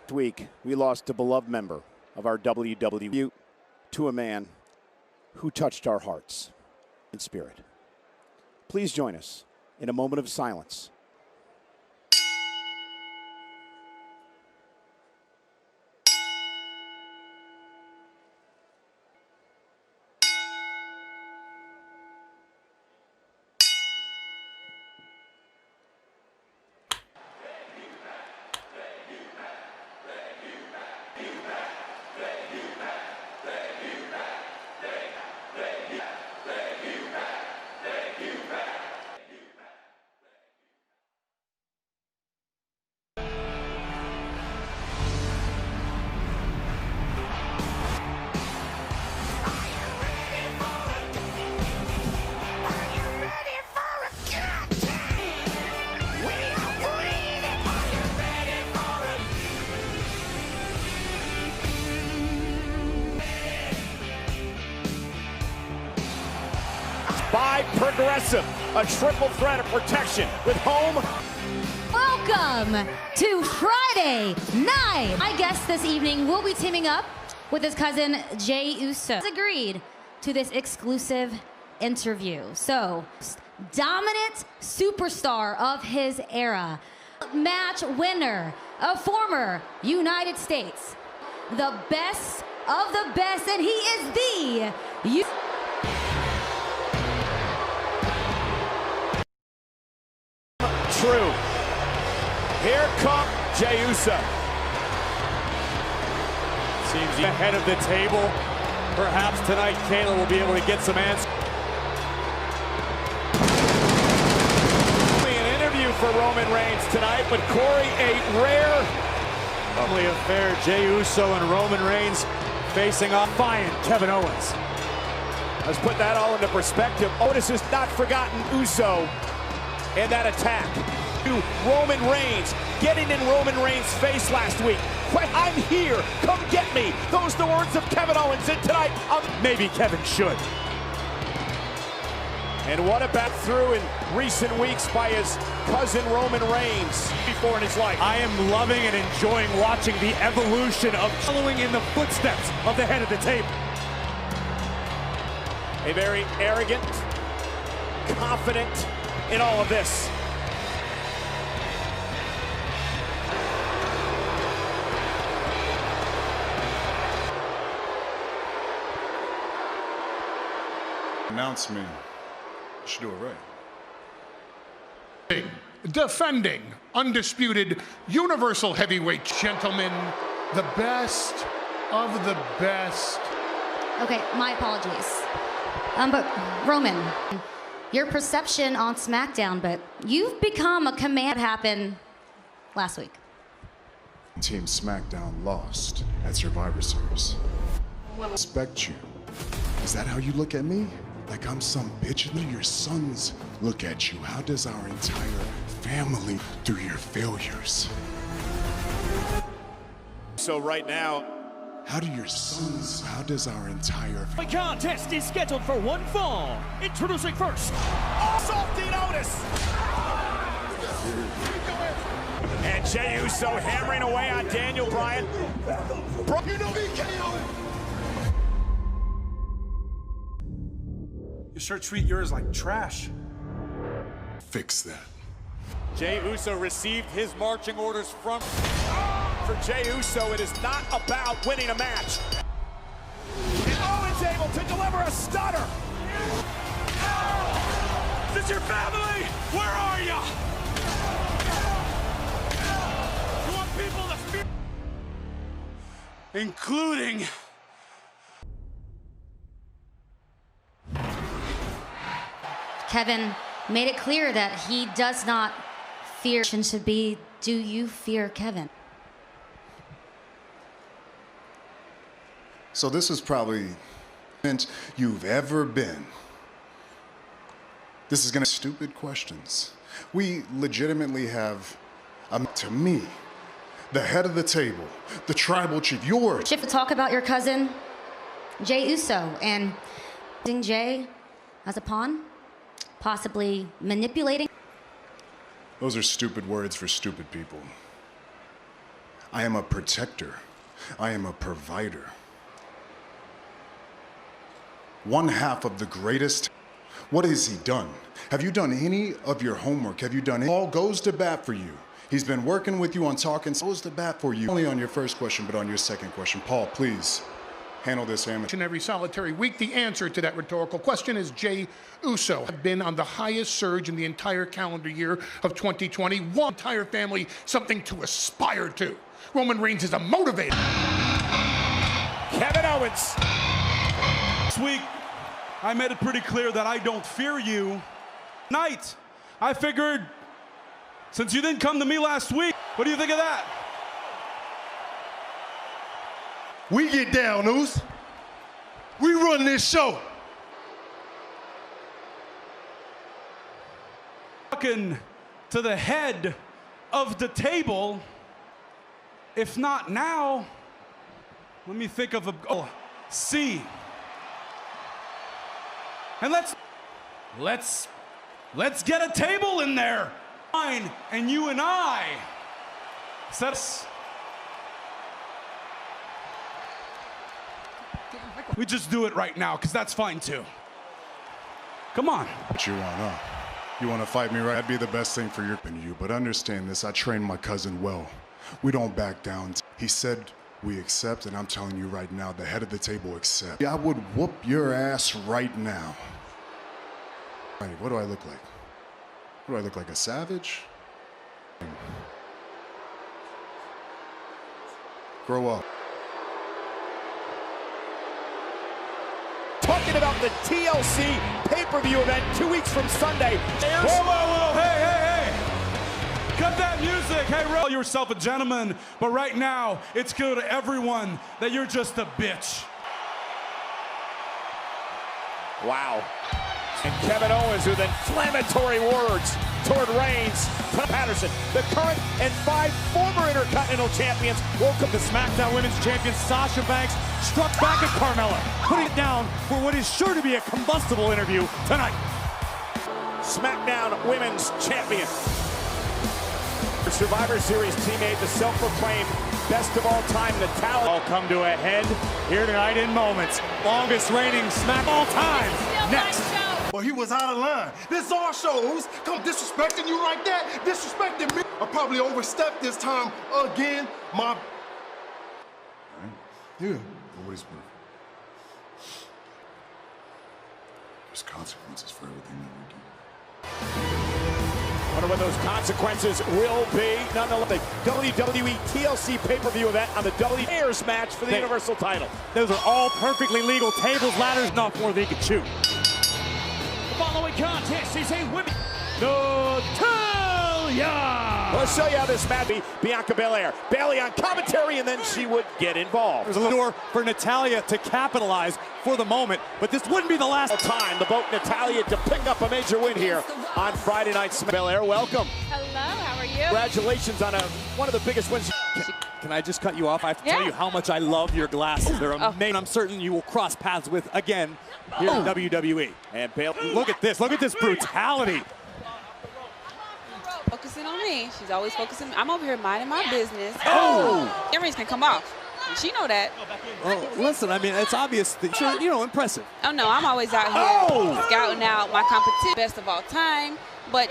Last week, we lost a beloved member of our WWE to a man who touched our hearts and spirit. Please join us in a moment of silence. By Progressive, a triple threat of protection with home. Welcome to Friday night. My guest this evening will be teaming up with his cousin Jey Uso. He's agreed to this exclusive interview. So, dominant superstar of his era, match winner, a former United States, the best of the best, and he is the True. Here comes Jey Uso. Seems ahead of the table. Perhaps tonight Kayla will be able to get some answers. An interview for Roman Reigns tonight, but Corey, a rare Family affair. Jey Uso and Roman Reigns facing off. Defiant Kevin Owens. Let's put that all into perspective. Otis has not forgotten Uso and that attack to Roman Reigns, getting in Roman Reigns' face last week. I'm here, come get me. Those are the words of Kevin Owens, and tonight, maybe Kevin should. And what about through in recent weeks by his cousin Roman Reigns before in his life? I am loving and enjoying watching the evolution of following in the footsteps of the head of the table. A very arrogant, confident in all of this. Announce me. You should do it right. Defending undisputed universal heavyweight gentlemen, the best of the best. Okay, my apologies. But Roman, your perception on SmackDown, but you've become a command happened last week. Team SmackDown lost at Survivor Series. I respect you. Is that how you look at me? Like I'm some bitch? Look, your sons look at you. How does our entire family through your failures? So right now, how does our entire The contest is scheduled for one fall. Introducing first, Salty Otis. And Jey Uso hammering away on Daniel Bryan. You know me, KO. You sure treat yours like trash. Fix that. Jey Uso received his marching orders from... For Jey Uso, it is not about winning a match. And Owens able to deliver a stunner. is this your family? Where are ya? You want people to fear? Including... Kevin made it clear that he does not fear. Should be, do you fear Kevin? So this is probably you've ever been. This is gonna stupid questions. We legitimately have, to me, the head of the table, the tribal chief, yours. Shift to talk about your cousin, Jey Uso, and using Jey as a pawn, possibly manipulating. Those are stupid words for stupid people. I am a protector. I am a provider. One half of the greatest. What has he done? Have you done any of your homework? Have you done it? Paul goes to bat for you. He's been working with you on talking. Goes to bat for you. Only on your first question, but on your second question. Paul, please handle this amateur. Every solitary week, the answer to that rhetorical question is Jey Uso. Have been on the highest surge in the entire calendar year of 2020. One entire family, something to aspire to. Roman Reigns is a motivator. Kevin Owens. This week, I made it pretty clear that I don't fear you. Tonight, I figured, since you didn't come to me last week, what do you think of that? We get down, Oos. We run this show. Talking to the head of the table. If not now, let me think of a C. And let's get a table in there. Mine and you and I. Set us. We just do it right now, because that's fine too. Come on. What you want, huh? You want to fight me, right? That'd be the best thing for you. But understand this, I trained my cousin well. We don't back down. He said we accept, and I'm telling you right now, the head of the table accept. I would whoop your ass right now. Right, what do I look like? What do I look like, a savage? Grow up. Talking about the TLC pay-per-view event 2 weeks from Sunday. Whoa, hey. Cut that music. Hey, call yourself a gentleman, but right now, it's clear to everyone that you're just a bitch. Wow. And Kevin Owens with inflammatory words toward Reigns. Patterson, the current and 5 former Intercontinental champions, Welcome to SmackDown Women's Champion Sasha Banks struck back at Carmella, putting it down for what is sure to be a combustible interview tonight. SmackDown Women's Champion. Her Survivor Series teammate, the self-proclaimed best of all time, Natalia. All come to a head here tonight in moments. Longest reigning Smack all time. Next. Well, he was out of line. This is our shows. Come disrespecting you like that, disrespecting me. I probably overstepped this time again. My. Yeah. For what it's worth. There's consequences for everything that we do. Wonder what those consequences will be. Nonetheless, the WWE TLC pay-per-view event on the Airs match for the Universal title. Those are all perfectly legal tables, ladders, not more than you can chew. The following contest is a women. Natalia! Let's show you how this match be. Bianca Belair. Bayley on commentary, and then she would get involved. There's a little door for Natalia to capitalize for the moment, but this wouldn't be the last time. The boat Natalia to pick up a major win here on Friday Night SmackDown. Belair, welcome. Hello, how are you? Congratulations on one of the biggest wins. Can I just cut you off? I have to tell you how much I love your glasses. They're amazing. I'm certain you will cross paths with again here in WWE. And Bayley. Look at this. Look at this brutality. Focusing on me. She's always focusing. I'm over here minding my business. Oh! Earrings can come off. She know that. Well, listen, I mean, it's obvious that you're, impressive. Oh, no, I'm always out here scouting out my competition. Best of all time. But,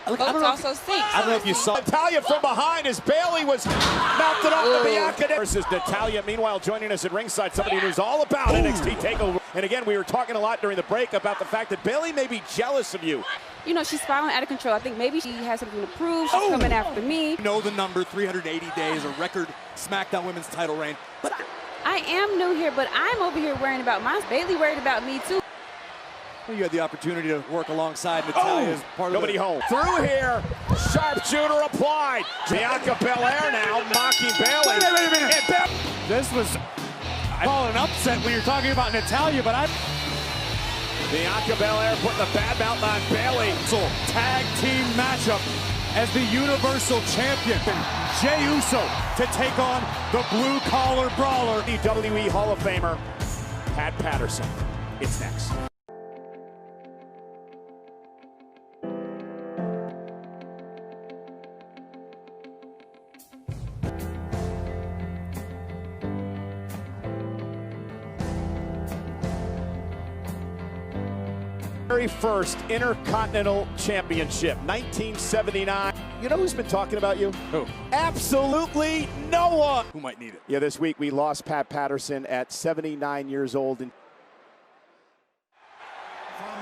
votes also stink. I don't know if you saw Natalia from behind as Bayley was mounted up to Bianca versus Natalia. Meanwhile, joining us at ringside, somebody who's all about NXT TakeOver. And again, we were talking a lot during the break about the fact that Bayley may be jealous of you. She's spiraling out of control. I think maybe she has something to prove. She's coming after me. You know the number, 380 days, a record SmackDown Women's title reign. But I am new here, but I'm over here worrying about mine. Bayley worried about me, too. Well, you had the opportunity to work alongside Natalia as part Nobody of home. Through here, sharpshooter applied. Bianca Belair now mocking Bayley. Wait a minute. This was, I call it an upset when you're talking about Natalia, but Bianca Belair putting the bad mouth on Bayley. So, tag team matchup as the Universal Champion, Jey Uso, to take on the blue-collar brawler. The WWE Hall of Famer, Pat Patterson. It's next. very first Intercontinental Championship, 1979. You know who's been talking about you? Who? Absolutely no one. Who might need it? Yeah, this week we lost Pat Patterson at 79 years old. From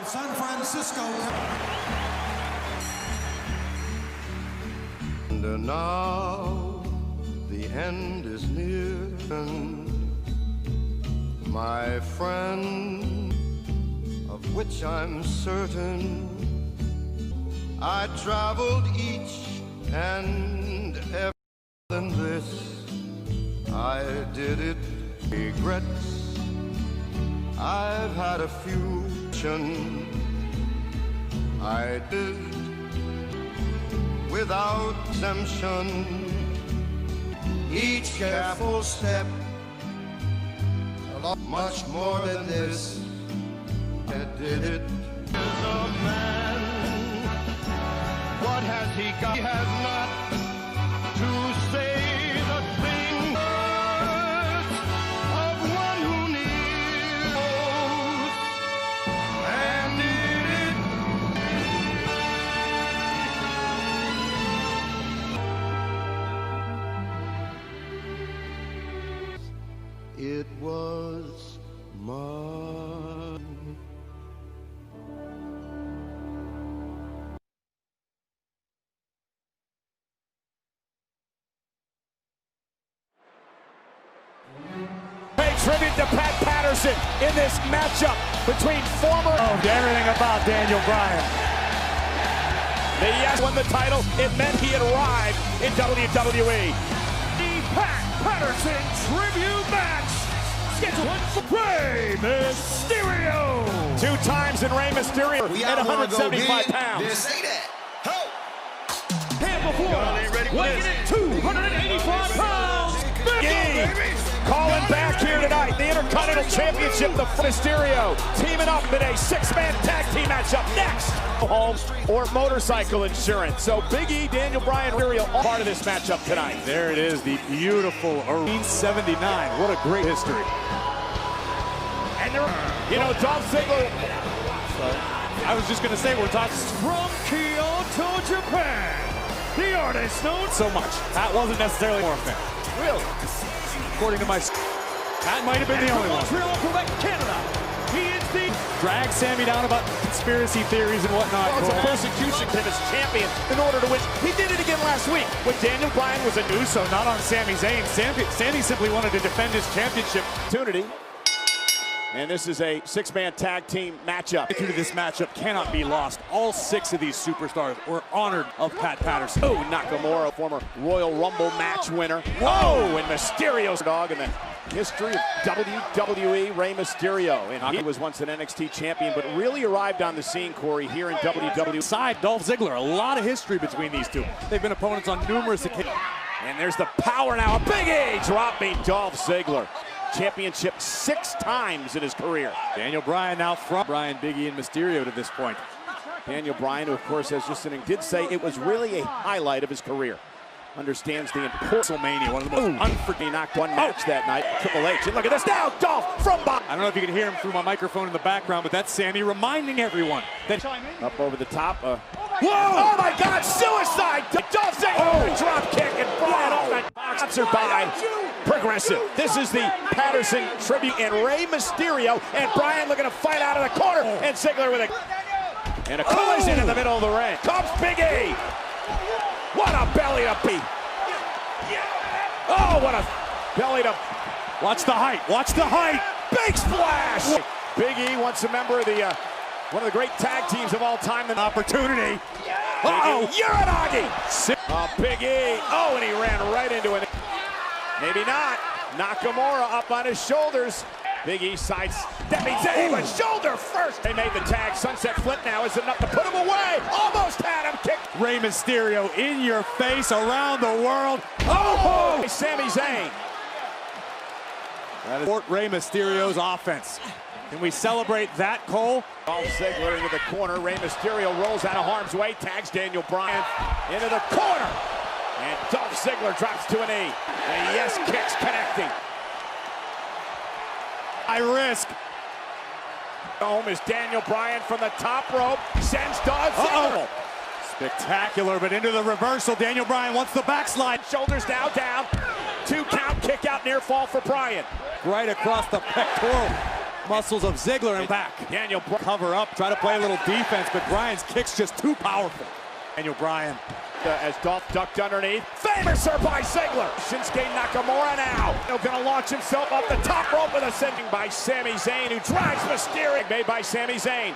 San Francisco. And now the end is near, my friend, of which I'm certain. I traveled each and every than this. I did it, regrets. I've had a few. I did without exemption. Each careful step, much more than this. I did it. Is a man. What has he got? He has not to say the thing of one who knows and did it. It was mine. Pay tribute to Pat Patterson in this matchup between former... Everything about Daniel Bryan. The yes won the title. It meant he had arrived in WWE. The Pat Patterson tribute match. Scheduled for Rey Mysterio. 2 times in Rey Mysterio at 175 pounds. This ain't it. Ho! And before, weighing in at 285 pounds, Biggie calling back here tonight. The Intercontinental Championship, the Mysterio teaming up in a 6-man tag team matchup next. Home or motorcycle insurance. So Big E, Daniel Bryan, Mysterio, all part of this matchup tonight. There it is, the beautiful 1979. What a great history. And you know, Dolph Ziggler. I was just going to say, we're talking from Kyoto, Japan, the artist known so much. That wasn't necessarily more fan. Really? According to my... That might have been the only one. Montreal, Quebec, Canada. He is the... Drag Sammy down about conspiracy theories and whatnot. Well, it's a persecution to him as champion in order to win. He did it again last week when Daniel Bryan was a Uso, not on Sami Zayn. Sami simply wanted to defend his championship opportunity. And this is a 6-man tag team matchup. This matchup cannot be lost. All 6 of these superstars were honored of Pat Patterson. Oh, Nakamura, former Royal Rumble match winner. Whoa, and Mysterio's dog in the history of WWE, Rey Mysterio. And he was once an NXT champion, but really arrived on the scene, Corey, here in WWE. Side Dolph Ziggler, a lot of history between these two. They've been opponents on numerous occasions. And there's the power now. Big E dropping Dolph Ziggler. Championship 6 times in his career. Daniel Bryan now from Bryan, Big E, and Mysterio to this point. Daniel Bryan, who of course has just did say it was really a highlight of his career. Understands the importance. WrestleMania, one of the most unforgettable knocked one match that night. Triple H, and look at this now, Dolph from behind. I don't know if you can hear him through my microphone in the background, but that's Sammy reminding everyone that up over the top. Whoa! Oh my God! Suicide! Dolph Ziggler drop kick and Bryan Owen. Sponsored by Progressive. This is the Patterson tribute, and Rey Mysterio and Bryan looking to fight out of the corner, and Ziggler with a collision in the middle of the ring. Comes Big E. What a belly to beat. Oh, what a belly to. Watch the height. Watch the height. Big splash. Big E, once a member of the one of the great tag teams of all time. An opportunity. Uh-oh, Uranagi. Big E. Oh, and he ran right into it. Maybe not. Nakamura up on his shoulders. Big E sidestepping Zayn, but shoulder first. They made the tag. Sunset Flip now is enough to put him away. Almost had him kicked. Rey Mysterio in your face around the world. Oh! Sami Zayn. That is Rey Mysterio's offense. Can we celebrate that, Cole? Dolph Ziggler into the corner. Rey Mysterio rolls out of harm's way. Tags Daniel Bryan into the corner. And Dolph Ziggler drops to a knee. And yes, kicks connecting. I risk. Home is Daniel Bryan from the top rope. Sends Dolph Ziggler. Spectacular, but into the reversal. Daniel Bryan wants the backslide. Shoulders now down. 2 count, kick out, near fall for Bryan. Right across the pectoral muscles of Ziggler and back. Daniel Bryan. Cover up, try to play a little defense, but Bryan's kick's just too powerful. Daniel Bryan. As Dolph ducked underneath. Famouser by Ziggler. Shinsuke Nakamura now. He's gonna launch himself off the top rope with a sending by Sami Zayn, who drives Mysterio. Made by Sami Zayn.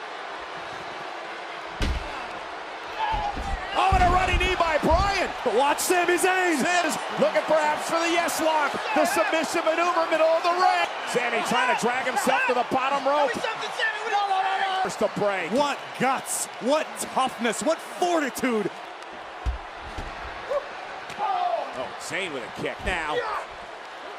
Oh, and a running knee by Bryan. But watch Sami Zayn. Is looking perhaps for the yes lock. The submission maneuver, middle of the ring. Sami trying to drag himself to the bottom rope. First to break. What guts, what toughness, what fortitude. Oh, Zayn with a kick now.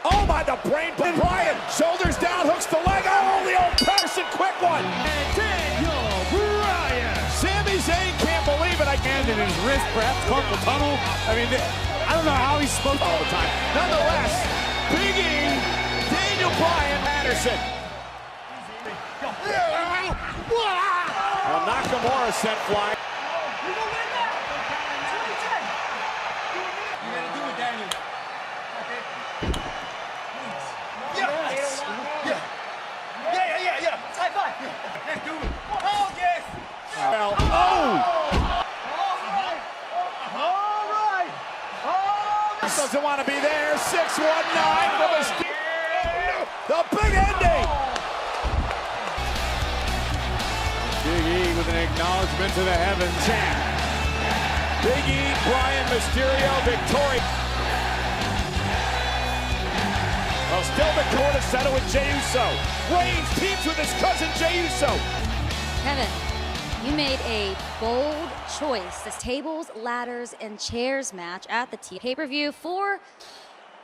Oh my, the brain by Bryan. Shoulders down, hooks the leg. Oh, the old Patterson quick one. And Daniel Bryan. Sami Zayn can't believe it. Hand in his wrist, perhaps carpal tunnel. I mean, I don't know how he's supposed to all the time. Nonetheless, Big E, Daniel Bryan, Patterson. Well, Nakamura sent flying. Well, doesn't want to be there. 619 for Mysterio. The big ending. Big E with an acknowledgement to the heavens. Champ. Big E, Bryan, Mysterio, victorious. Well, still the court is settled with Jey Uso. Reigns teams with his cousin Jey Uso. Kevin, you made a bold choice. This tables, ladders, and chairs match at the pay-per-view for...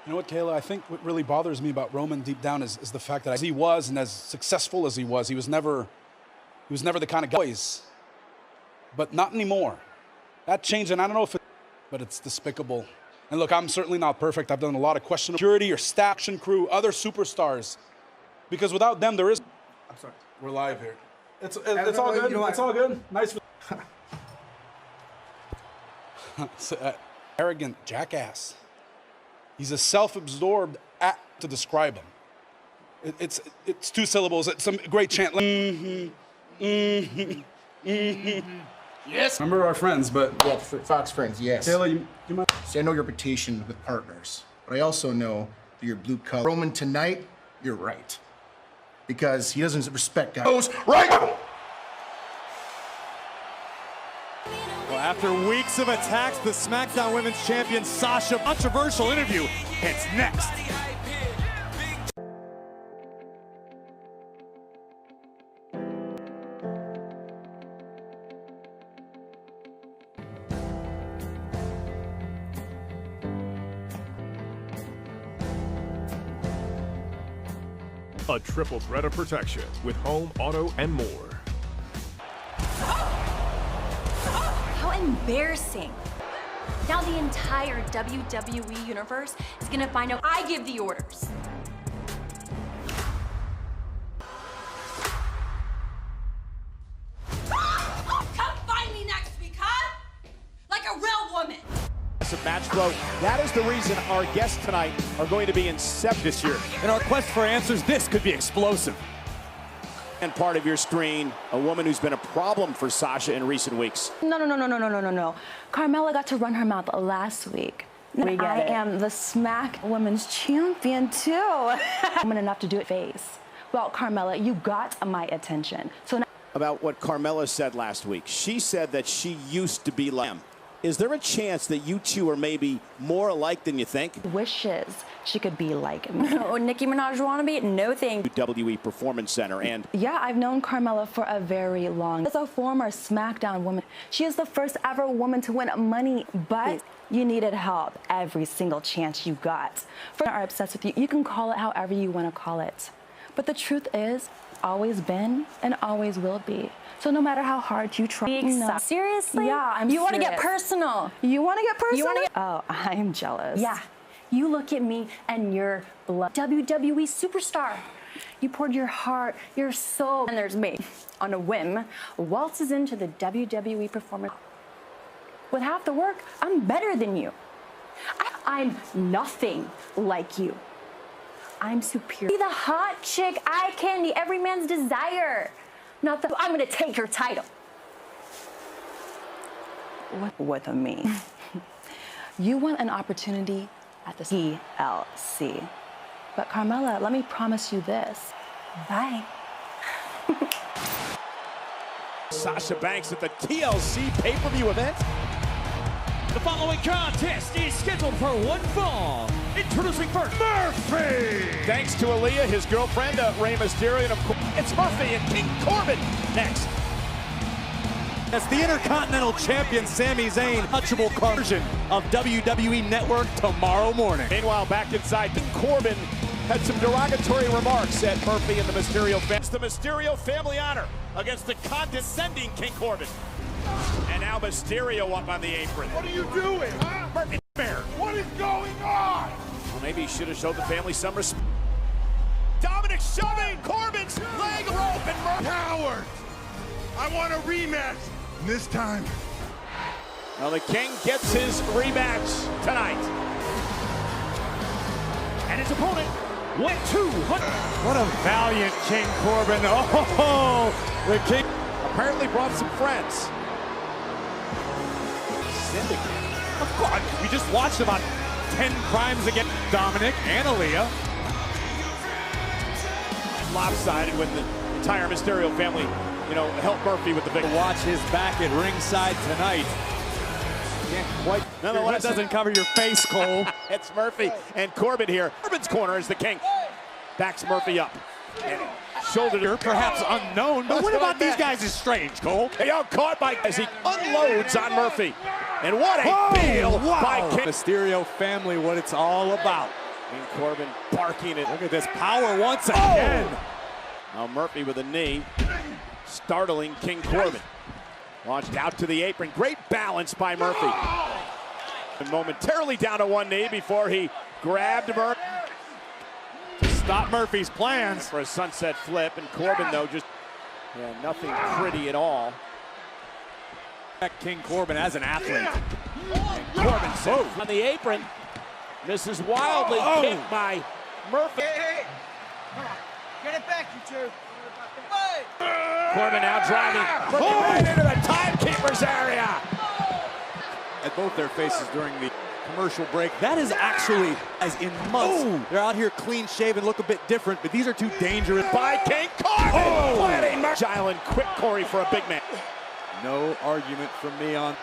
You know what, Kayla? I think what really bothers me about Roman deep down is the fact that as he was and as successful as he was never the kind of guy. But not anymore. That changed, and I don't know if it, but it's despicable. And look, I'm certainly not perfect. I've done a lot of questionable security or staff and crew, other superstars. Because without them, there is... I'm sorry. We're live here. It's all good. It's all good. Nice. Arrogant jackass. He's a self-absorbed act to describe him. It's 2 syllables. It's some great chant. Yes. Remember our friends, but well, Fox friends, yes. Kayla, you might. See, I know your reputation with partners, but I also know that you're blue collar. Roman, tonight, you're right. Because he doesn't respect guys. Right now! Well, after weeks of attacks, the SmackDown Women's Champion Sasha, controversial interview hits next. A triple threat of protection with home, auto, and more. How embarrassing. Now the entire WWE universe is gonna find out I give the orders. Come find me next week, huh? Like a real woman. Match flow. That is the reason our guests tonight are going to be in SEP this year. In our quest for answers, this could be explosive. And part of your screen, a woman who's been a problem for Sasha in recent weeks. No. Carmella got to run her mouth last week. I am the Smack Women's Champion too. Woman enough to do it face. Well, Carmella, you got my attention. So now about what Carmella said last week. She said that she used to be like him. Is there a chance that you two are maybe more alike than you think? Wishes she could be like me. Oh, Nicki Minaj wannabe? No thank you. WWE Performance Center and... Yeah, I've known Carmella for a very long time. As a former SmackDown woman, she is the first ever woman to win money, but you needed help every single chance you got. For are obsessed with you. You can call it however you want to call it. But the truth is, always been and always will be. So no matter how hard you try. No. Seriously? Yeah, I'm You want to serious. get personal. You want to get personal? You wanna get Oh, I'm jealous. Yeah. You look at me and you're blood. WWE superstar. You poured your heart, your soul, and there's me, on a whim, waltzes into the WWE performance. With half the work, I'm better than you. I'm nothing like you. I'm superior. Be the hot chick, eye candy, every man's desire. Not the, I'm gonna take your title. With me. You want an opportunity at the TLC. But Carmella, let me promise you this. Bye. Sasha Banks at the TLC pay-per-view event. The following contest is scheduled for one fall. Introducing first, Murphy! Thanks to Aaliyah, his girlfriend, Rey Mysterio, and of course, it's Murphy and King Corbin next. As the Intercontinental Champion, Sami Zayn, touchable version of WWE Network tomorrow morning. Meanwhile, back inside, King Corbin had some derogatory remarks at Murphy and the Mysterio family. It's the Mysterio family honor against the condescending King Corbin. And now Mysterio up on the apron. What are you doing, huh? Murphy fair. What is going on? Well, maybe he should have showed the family some respect. Dominic shoving Corbin's leg rope and Murphy. Coward! I want a rematch. This time. Well, the King gets his rematch tonight. And his opponent went 200. What a valiant King Corbin. Oh, the King Apparently brought some friends. Syndicate. Of course, we just watched about 10 crimes against Dominic and Aaliyah. Lopsided when the entire Mysterio family, helped Murphy with the victory. Watch his back at ringside tonight. Can't quite. Nonetheless, that doesn't cover your face, Cole. It's Murphy and Corbin here. Corbin's corner is the King. Backs Murphy up. And shoulder perhaps unknown, but what about these guys is strange, Cole? They all caught by as he unloads on Murphy. And what a deal by King. Mysterio family, what it's all about. And Corbin barking it. Look at this power once again. Now Murphy with a knee, startling King Corbin. Launched out to the apron. Great balance by Murphy. And momentarily down to one knee before he grabbed Murphy. Stop Murphy's plans for a sunset flip. And Corbin, though, just nothing pretty at all. King Corbin as an athlete. And Corbin safe on the apron. Misses wildly kicked by Murphy. Hey. Get it back, you two. Corbin now driving right into the timekeeper's area. At both their faces during the commercial break. That is actually, as in months, they're out here clean shaven, look a bit different, but these are too dangerous. By King Corbin, planting Island quick Corey for a big man. No argument from me on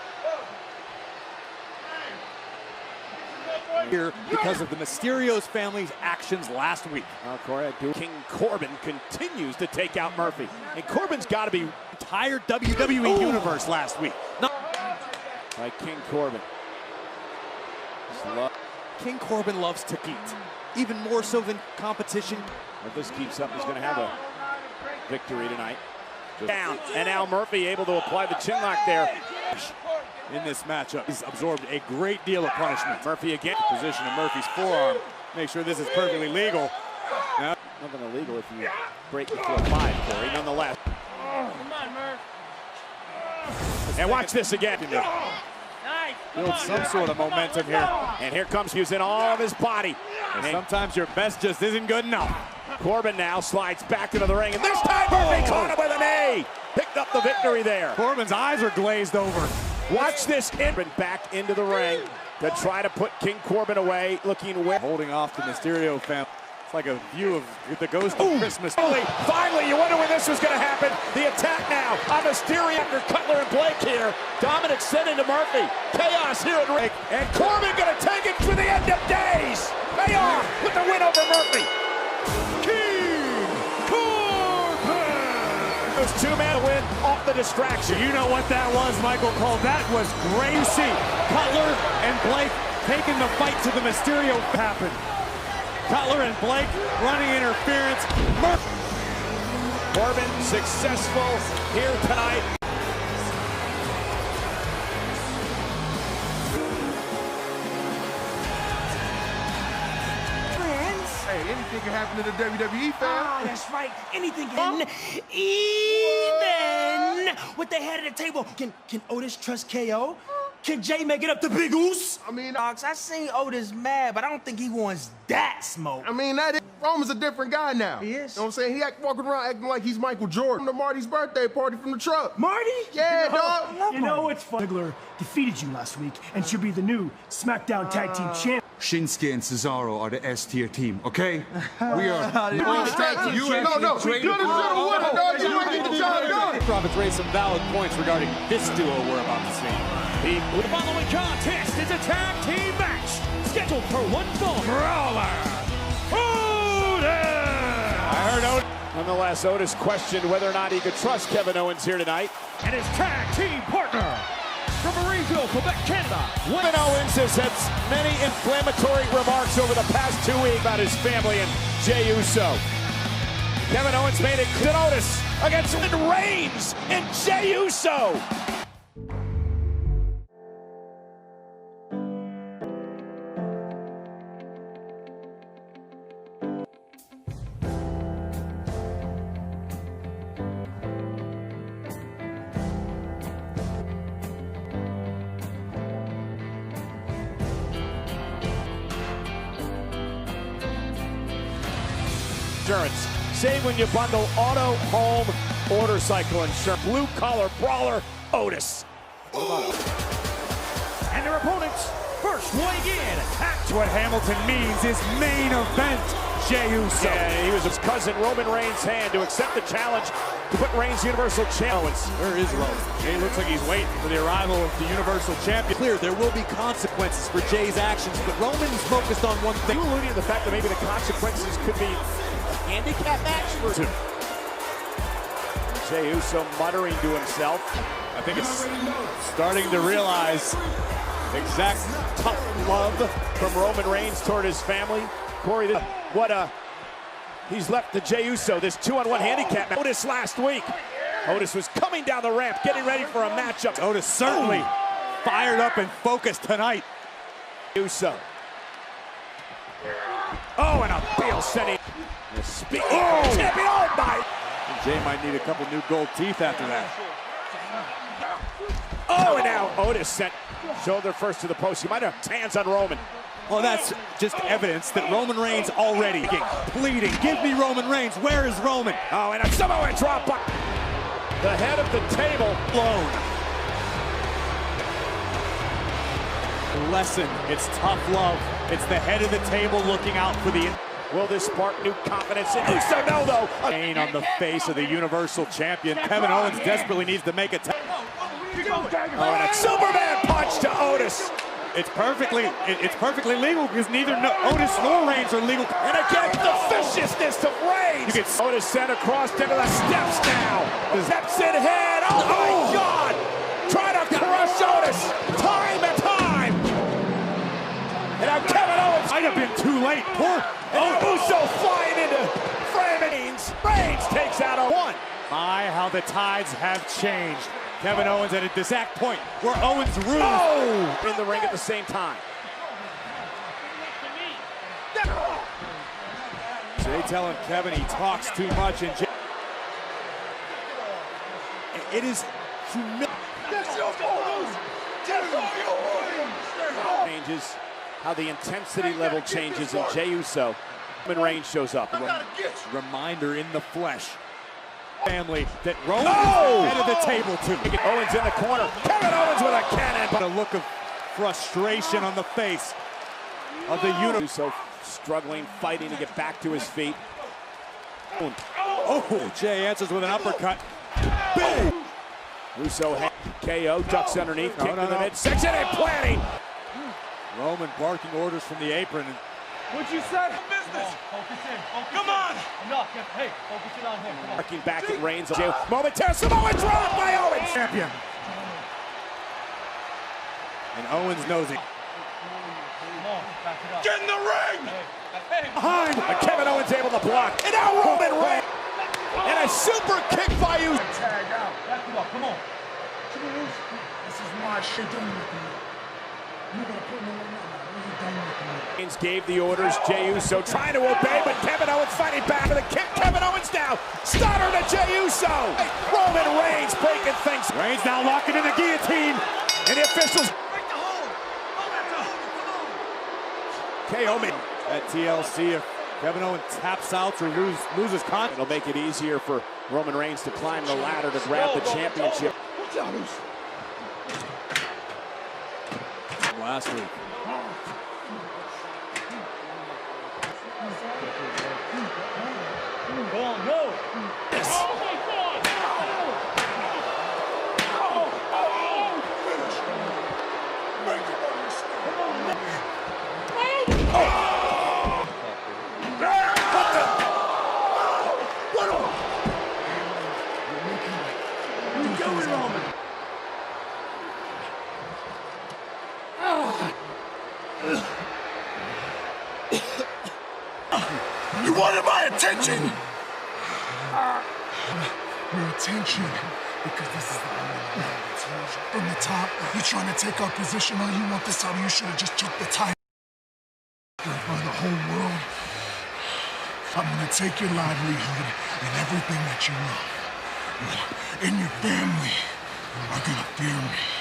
here because of the Mysterio's family's actions last week. Corey, King Corbin continues to take out Murphy. And Corbin's got to be entire WWE universe last week. By King Corbin. King Corbin loves to eat, even more so than competition. If this keeps up, he's going to have a victory tonight. Down, and now Murphy able to apply the chin lock there. In this matchup, he's absorbed a great deal of punishment. Murphy again. Position of Murphy's forearm. Make sure this is perfectly legal. Now, nothing illegal if you break before 5, Corey, nonetheless. Come on, Murph. And watch this again. Build some sort of momentum here. And here comes using all of his body. And sometimes your best just isn't good enough. Corbin now slides back into the ring, and this time Murphy caught him with a knee. Picked up the victory there. Corbin's eyes are glazed over. Watch this. Back into the ring to try to put King Corbin away, looking where. Holding off the Mysterio family. It's like a view of the ghost of Christmas. Finally, you wonder when this was going to happen. The attack now on Mysterio after Cutler and Blake here. Dominic sent into Murphy. Chaos here at ring. And Corbin going to take it to the end of days. Payoff with the win over Murphy. King Corbin! Those two-man win off the distraction. You know what that was, Michael Cole? That was great to see. Cutler and Blake taking the fight to the Mysterio happen. Cutler and Blake running interference. Corbin successful here tonight. Hey, anything anything can happen to the WWE fans. Ah, that's right. Anything can happen. Even with the head of the table. Can Otis trust KO? Can Jay make it up to Big Oos? I mean, I seen Otis mad, but I don't think he wants that smoke. I mean, Roman's a different guy now. He is. You know what I'm saying? He walking around acting like he's Michael Jordan. To Marty's birthday party from the truck. Marty? Yeah, dog. You know what's fun? Ziggler defeated you last week and should be the new SmackDown Tag Team Champ. Shinsuke and Cesaro are the S-tier team, okay? We are... No, you're the winner, dog. You ain't get the job done. Profits raised some valid points regarding this duo we're about to see. The following contest is a tag team match scheduled for one fall. Brawler. I heard Otis. Nonetheless, Otis questioned whether or not he could trust Kevin Owens here tonight. And his tag team partner from Marysville, Quebec, Canada. Kevin Owens has had many inflammatory remarks over the past 2 weeks about his family and Jey Uso. Kevin Owens made it clear. Otis against Roman Reigns and Jey Uso. Insurance. Save when you bundle auto, home, motorcycle insurance. Blue collar brawler Otis. And their opponents first weighing in. That's what Hamilton means is main event. Jey Uso. Yeah, he was his cousin Roman Reigns' hand to accept the challenge to put Reigns Universal Champion. Where is Roman? He looks like he's waiting for the arrival of the Universal Champion. Clear, there will be consequences for Jay's actions, but Roman's focused on one thing. You alluding to the fact that maybe the consequences could be handicap match for two. Jey Uso muttering to himself. I think it's starting to realize exact Tough love from Roman Reigns toward his family. Corey, he's left to Jey Uso, this 2-on-1 handicap match. Otis last week. Otis was coming down the ramp, getting ready for a matchup. Otis certainly fired up and focused tonight. Uso. Oh, and a heel setting. Champion, oh my! Jay might need a couple new gold teeth after that. Oh, and now Otis sent shoulder first to the post. He might have hands on Roman. Well, that's just evidence that Roman Reigns already pleading. Give me Roman Reigns. Where is Roman? Oh, and a Samoa drop by the head of the table. Blown. Lesson. It's tough love. It's the head of the table looking out for the... Will this spark new confidence in Uso? No, though. Pain on the face of the Universal Champion. Kevin Owens desperately needs to make a... Oh, and a Superman punch to Otis. It's perfectly legal because neither Otis nor Reigns are legal. And again, the viciousness of Reigns. Otis sent across into the steps now. Steps in head. Oh my God! Trying to crush Otis time and time. And now Kevin Owens might have been too late. Uso flying into Reigns. Reigns takes out a one. My, how the tides have changed. Kevin Owens at this exact point where Owens rules. Oh! In the ring at the same time. Jay telling Kevin he talks too much, and Jay... It is changes how the intensity level changes in Jey Uso. Roman Reigns shows up. Reminder in the flesh. Family that Roman is head of the table too. Owens in the corner. Kevin Owens with a cannon. But a look of frustration on the face of the Uso struggling, fighting to get back to his feet. Oh, Jay answers with an uppercut. Boom! Uso KO, ducks underneath, kick to the midsection and planting. Roman barking orders from the apron. What you said? Business. Focus in. Come on. Enough. Hey, focus in on him. Marking back at Reigns. Momentary Samoa drop by Owens. Champion. And Owens knows it. Get in the ring. Behind. And Kevin Owens able to block. And now Roman Reigns. And a super kick by you. Tag out. Back you up. Come on. This is my shit. Don't look at me. You gotta put me on. Reigns gave the orders. Jey Uso trying to obey, but Kevin Owens fighting back with a kick. Kevin Owens down. Stunner to Jey Uso. Roman Reigns breaking things. Reigns now locking in the guillotine. And the officials. KO me. At TLC, if Kevin Owens taps out or loses contact, it'll make it easier for Roman Reigns to climb the ladder to grab the championship. last week. You wanted my attention! Your attention, because this is the from the top, you're trying to take our position. All you want this time, you should have just took the title for the whole world. I'm gonna take your livelihood and everything that you love. And your family are gonna fear me.